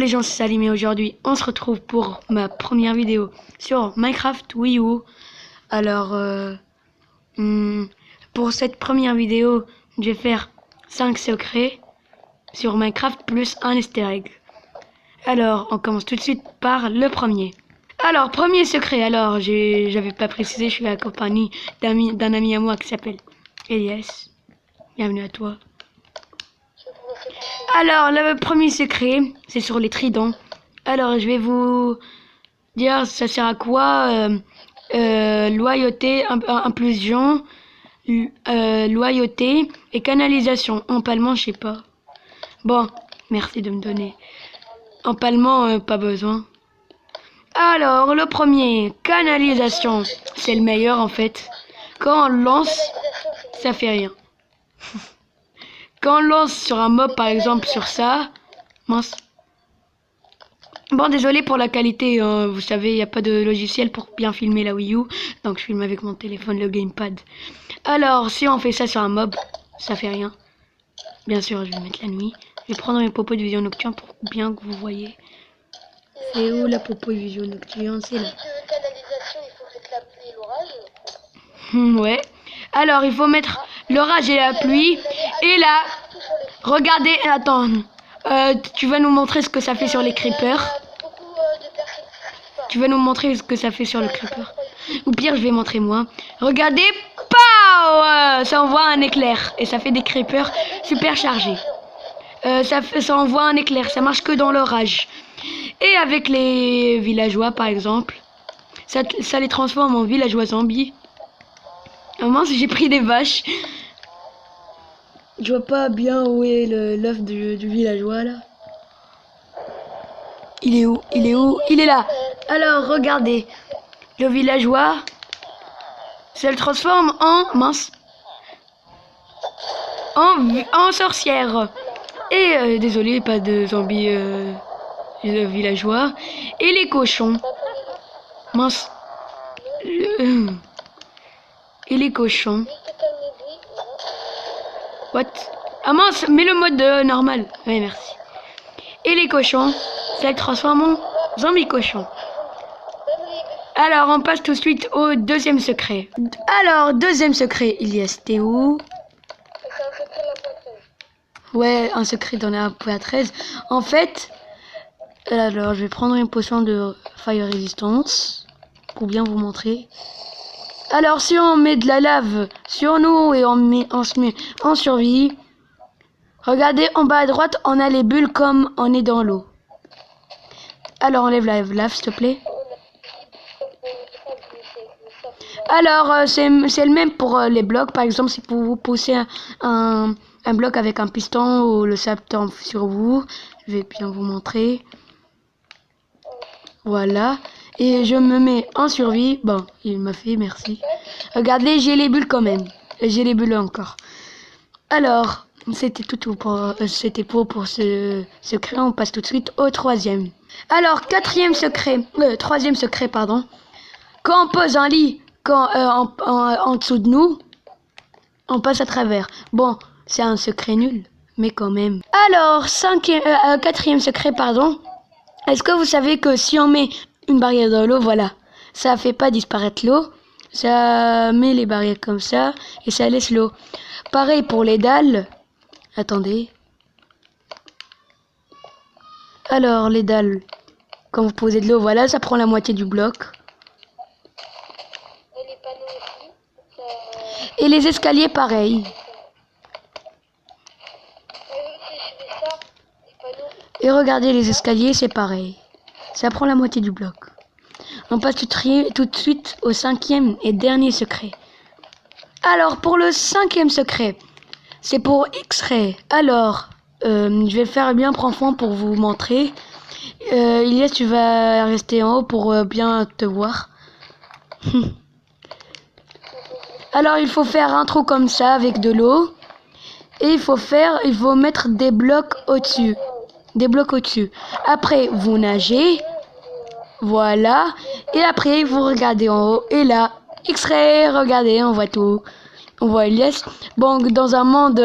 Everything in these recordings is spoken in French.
les gens, c'est Salim et aujourd'hui on se retrouve pour ma première vidéo sur Minecraft Wii U. Alors pour cette première vidéo je vais faire 5 secrets sur Minecraft plus un easter egg. Alors on commence tout de suite par le premier. Alors premier secret, alors j'avais pas précisé, je suis accompagné d'un ami à moi qui s'appelle Elias. Bienvenue à toi. Alors, le premier secret, c'est sur les tridents. Alors, je vais vous dire, ça sert à quoi loyauté, impulsion, loyauté et canalisation. Empalement, je sais pas. Bon, merci de me donner. Empalement, pas besoin. Alors, le premier, canalisation. C'est le meilleur, en fait. Quand on lance, ça fait rien. Quand on lance sur un mob, par exemple, sur ça, mince. Bon, désolé pour la qualité, vous savez, il n'y a pas de logiciel pour bien filmer la Wii U, donc je filme avec mon téléphone, le gamepad. Alors, si on fait ça sur un mob, ça fait rien. Bien sûr, je vais mettre la nuit. Je vais prendre mes popos de vision nocturne pour bien que vous voyez. C'est où la popo de vision nocturne? C'est là. Ouais. Alors, il faut mettre l'orage et la pluie. Et là, regardez, attends. Tu vas nous montrer ce que ça fait sur les creepers. Tu vas nous montrer ce que ça fait sur le creeper. Ou pire, je vais montrer moi. Regardez, pow, ça envoie un éclair. Et ça fait des creepers super chargés. Ça envoie un éclair, ça marche que dans l'orage. Et avec les villageois, par exemple, ça les transforme en villageois zombies. Ah mince, j'ai pris des vaches. Je vois pas bien où est l'œuf du villageois là. Il est où? Il est où? Il est là. Alors regardez, le villageois, ça le transforme en mince, en sorcière. Et désolé, pas de zombies villageois. Et les cochons, mince. Et les cochons. What? Ah mince, mets le mode normal. Oui, merci. Et les cochons, ça le transforme en zombie cochon. Alors, on passe tout de suite au deuxième secret. Alors, deuxième secret, Ilias, t'es où? Ouais, un secret dans la 1.13. En fait, alors, je vais prendre une potion de fire resistance pour bien vous montrer. Alors, si on met de la lave sur nous et on se met en survie, regardez en bas à droite, on a les bulles comme on est dans l'eau. Alors, enlève la lave, s'il te plaît. Alors, c'est le même pour les blocs. Par exemple, si vous poussez un bloc avec un piston ou le sable tombe sur vous, je vais bien vous montrer. Voilà. Et je me mets en survie. Bon, il m'a fait, merci. Regardez, j'ai les bulles quand même. J'ai les bulles encore. Alors, c'était tout pour ce secret. On passe tout de suite au troisième. Alors, troisième secret, pardon. Quand on pose un lit en dessous de nous, on passe à travers. Bon, c'est un secret nul, mais quand même. Alors, quatrième secret, pardon. Est-ce que vous savez que si on met une barrière dans l'eau, voilà, ça fait pas disparaître l'eau, ça met les barrières comme ça et ça laisse l'eau. Pareil pour les dalles. Attendez. Alors les dalles, quand vous posez de l'eau, voilà, ça prend la moitié du bloc. Et les escaliers, pareil. Et regardez les escaliers, c'est pareil. Ça prend la moitié du bloc. On passe tout de suite au cinquième et dernier secret. Alors, pour le cinquième secret, c'est pour X-Ray. Alors, je vais le faire bien profond pour vous montrer. Ilias, tu vas rester en haut pour bien te voir. Alors, il faut faire un trou comme ça avec de l'eau. Et il faut mettre des blocs au-dessus. Des blocs au-dessus. Après, vous nagez. Voilà. Et après, vous regardez en haut. Et là, X-Ray, regardez, on voit tout. On voit Elias. Bon, dans un monde...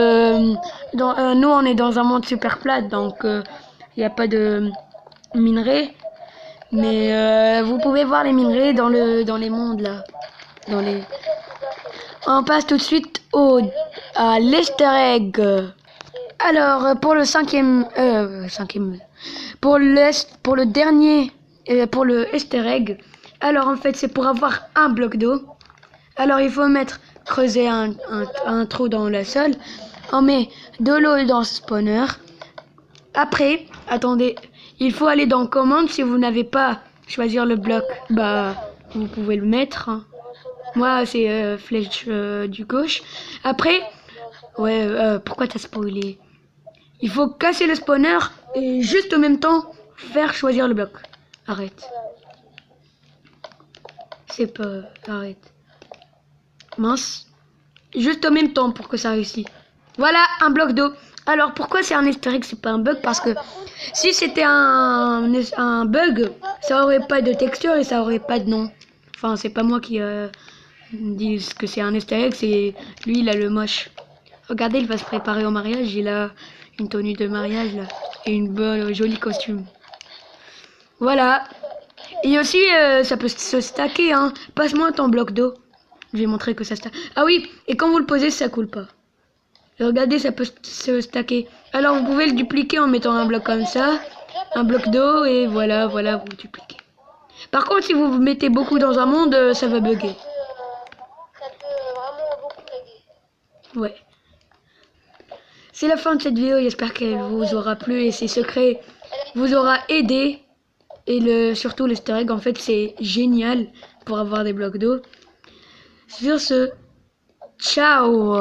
nous, on est dans un monde super plat. Donc, il n'y a pas de minerais. Mais vous pouvez voir les minerais dans les mondes là. Dans les... On passe tout de suite à l'Easter egg. Alors pour le pour le dernier, pour le Easter egg. Alors en fait c'est pour avoir un bloc d'eau. Alors il faut creuser un trou dans le sol. On met de l'eau dans ce spawner. Après, attendez, il faut aller dans commande. Si vous n'avez pas choisir le bloc, bah vous pouvez le mettre. Hein. Moi c'est flèche du gauche. Après, ouais, pourquoi t'as spoilé? Il faut casser le spawner et juste au même temps faire choisir le bloc. Arrête. C'est pas... Arrête. Mince. Juste au même temps pour que ça réussisse. Voilà, un bloc d'eau. Alors pourquoi c'est un easter egg, c'est pas un bug? Parce que si c'était un bug, ça aurait pas de texture et ça aurait pas de nom. Enfin, c'est pas moi qui dis que c'est un easter egg, c'est lui, il a le moche. Regardez, il va se préparer au mariage, il a une tenue de mariage là et une bonne jolie costume. Voilà. Et aussi, ça peut se stacker, hein. Passe-moi ton bloc d'eau. Je vais montrer que ça stack. Ah oui, et quand vous le posez, ça coule pas. Et regardez, ça peut se stacker. Alors vous pouvez le dupliquer en mettant un bloc comme ça, un bloc d'eau, et voilà, vous dupliquez. Par contre, si vous mettez beaucoup dans un monde, ça va bugger. Ça peut vraiment beaucoup bugger. Ouais. C'est la fin de cette vidéo, j'espère qu'elle vous aura plu et ces secrets vous aura aidé. Et surtout l'easter egg, en fait, c'est génial pour avoir des blocs d'eau. Sur ce, ciao!